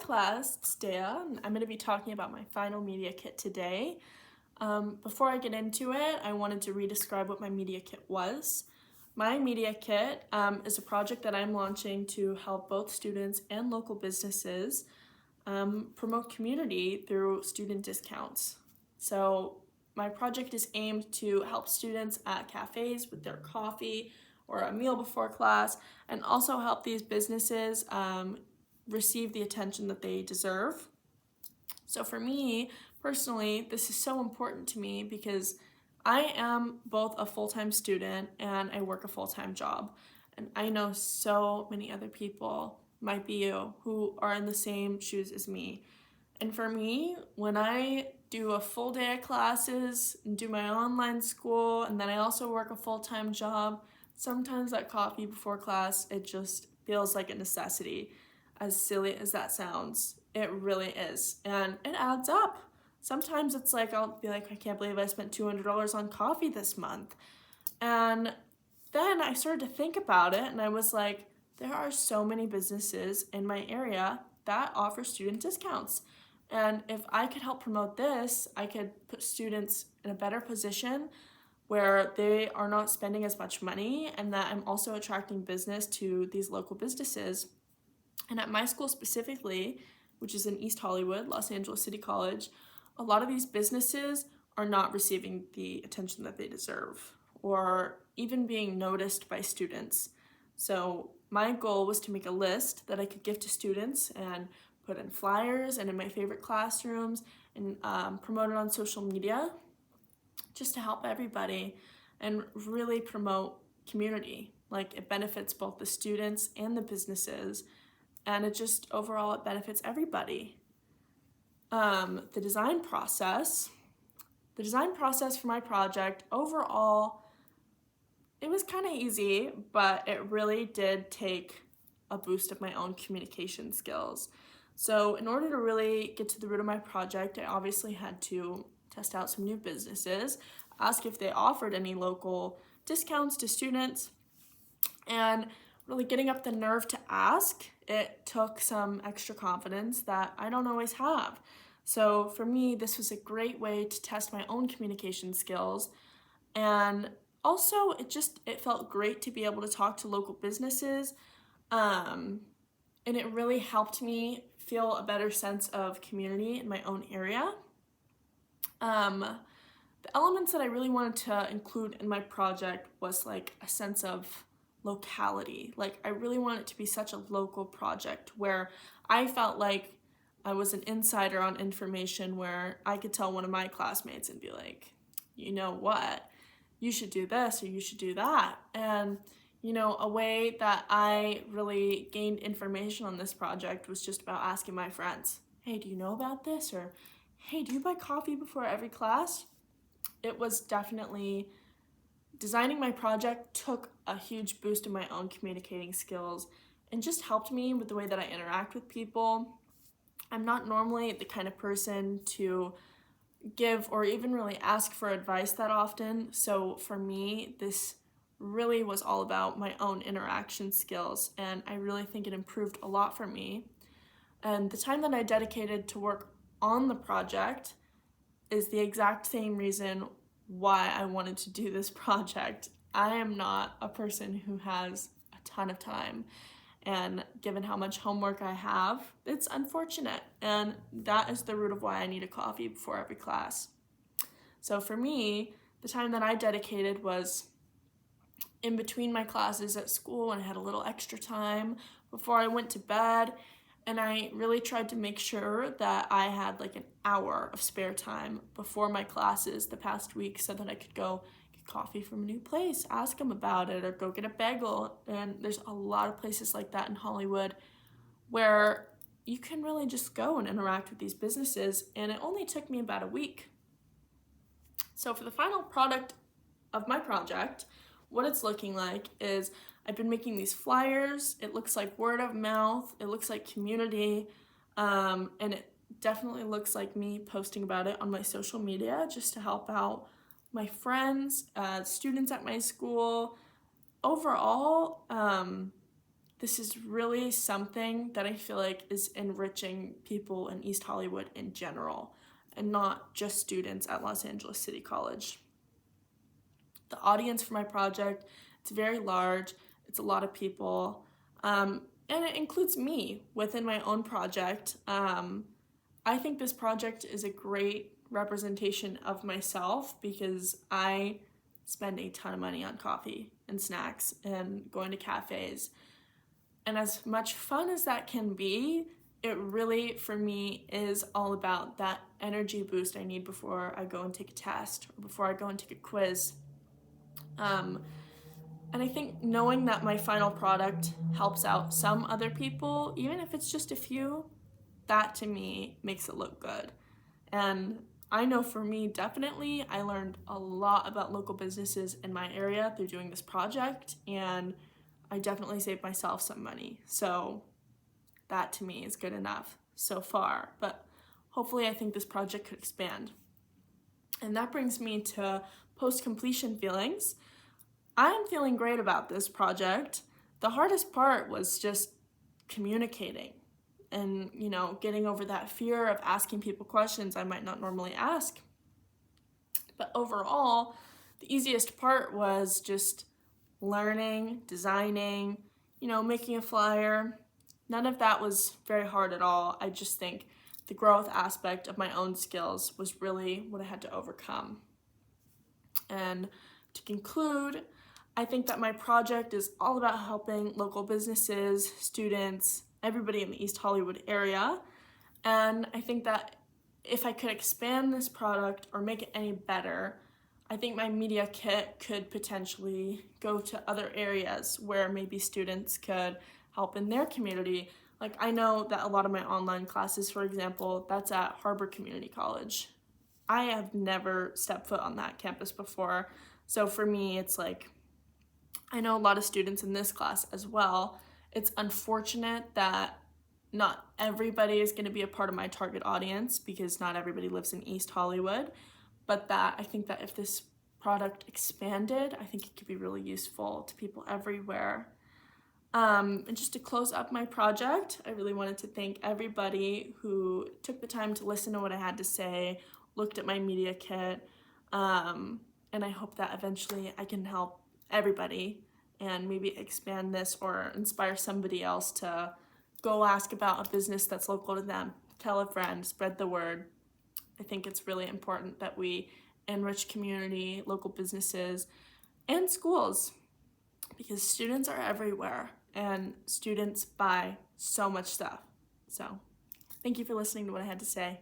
class, it's Dea, and I'm going to be talking about my final media kit today. Before I get into it, I wanted to re-describe what my media kit was. My media kit is a project that I'm launching to help both students and local businesses promote community through student discounts. So my project is aimed to help students at cafes with their coffee or a meal before class, and also help these businesses receive the attention that they deserve. So for me personally, this is so important to me because I am both a full-time student and I work a full-time job. And I know so many other people, might be you, who are in the same shoes as me. And for me, when I do a full day of classes and do my online school, and then I also work a full-time job, sometimes that coffee before class, it just feels like a necessity. As silly as that sounds, it really is. And it adds up. Sometimes it's like, I'll be like, I can't believe I spent $200 on coffee this month. And then I started to think about it, and I was like, there are so many businesses in my area that offer student discounts. And if I could help promote this, I could put students in a better position where they are not spending as much money, and that I'm also attracting business to these local businesses. And at my school specifically, which is in East Hollywood, Los Angeles City College, a lot of these businesses are not receiving the attention that they deserve or even being noticed by students. So my goal was to make a list that I could give to students and put in flyers and in my favorite classrooms and promote it on social media just to help everybody and really promote community. Like, it benefits both the students and the businesses, and it just overall it benefits everybody. The design process for my project overall, it was kind of easy, but it really did take a boost of my own communication skills. So in order to really get to the root of my project, I obviously had to test out some new businesses, ask if they offered any local discounts to students, and really getting up the nerve to ask, it took some extra confidence that I don't always have. So for me, this was a great way to test my own communication skills. And also, it felt great to be able to talk to local businesses. And it really helped me feel a better sense of community in my own area. The elements that I really wanted to include in my project was like a sense of locality. Like, I really want it to be such a local project where I felt like I was an insider on information, where I could tell one of my classmates and be like, you know what, you should do this or you should do that. And a way that I really gained information on this project was just about asking my friends, hey, do you know about this? Or, hey, do you buy coffee before every class? It was definitely, designing my project took a huge boost in my own communicating skills and just helped me with the way that I interact with people. I'm not normally the kind of person to give or even really ask for advice that often. So for me, this really was all about my own interaction skills, and I really think it improved a lot for me. And the time that I dedicated to work on the project is the exact same reason why I wanted to do this project. I am not a person who has a ton of time, and given how much homework I have, it's unfortunate, and that is the root of why I need a coffee before every class. So for me, the time that I dedicated was in between my classes at school, and I had a little extra time before I went to bed, and I really tried to make sure that I had like an hour of spare time before my classes the past week so that I could go get coffee from a new place, ask them about it, or go get a bagel. And there's a lot of places like that in Hollywood where you can really just go and interact with these businesses, and it only took me about a week. So for the final product of my project, what it's looking like is I've been making these flyers. It looks like word of mouth. It looks like community. And it definitely looks like me posting about it on my social media just to help out my friends, students at my school. Overall, this is really something that I feel like is enriching people in East Hollywood in general, and not just students at Los Angeles City College. The audience for my project, it's very large, it's a lot of people, and it includes me within my own project. I think this project is a great representation of myself because I spend a ton of money on coffee and snacks and going to cafes. And as much fun as that can be, it really, for me, is all about that energy boost I need before I go and take a test or before I go and take a quiz. And I think knowing that my final product helps out some other people, even if it's just a few, that to me makes it look good. And I know for me, definitely, I learned a lot about local businesses in my area through doing this project, and I definitely saved myself some money. So that to me is good enough so far, but hopefully I think this project could expand. And that brings me to post-completion feelings. I'm feeling great about this project. The hardest part was just communicating and, getting over that fear of asking people questions I might not normally ask. But overall, the easiest part was just learning, designing, making a flyer. None of that was very hard at all. I just think the growth aspect of my own skills was really what I had to overcome. And to conclude, I think that my project is all about helping local businesses, students, everybody in the East Hollywood area. And I think that if I could expand this product or make it any better, I think my media kit could potentially go to other areas where maybe students could help in their community. Like, I know that a lot of my online classes, for example, that's at Harbor Community College. I have never stepped foot on that campus before. So for me, it's like, I know a lot of students in this class as well. It's unfortunate that not everybody is going to be a part of my target audience because not everybody lives in East Hollywood, but that I think that if this product expanded, I think it could be really useful to people everywhere. And just to close up my project, I really wanted to thank everybody who took the time to listen to what I had to say, looked at my media kit, and I hope that eventually I can help everybody and maybe expand this or inspire somebody else to go ask about a business that's local to them, tell a friend, spread the word. I think it's really important that we enrich community, local businesses, and schools because students are everywhere and students buy so much stuff. So thank you for listening to what I had to say.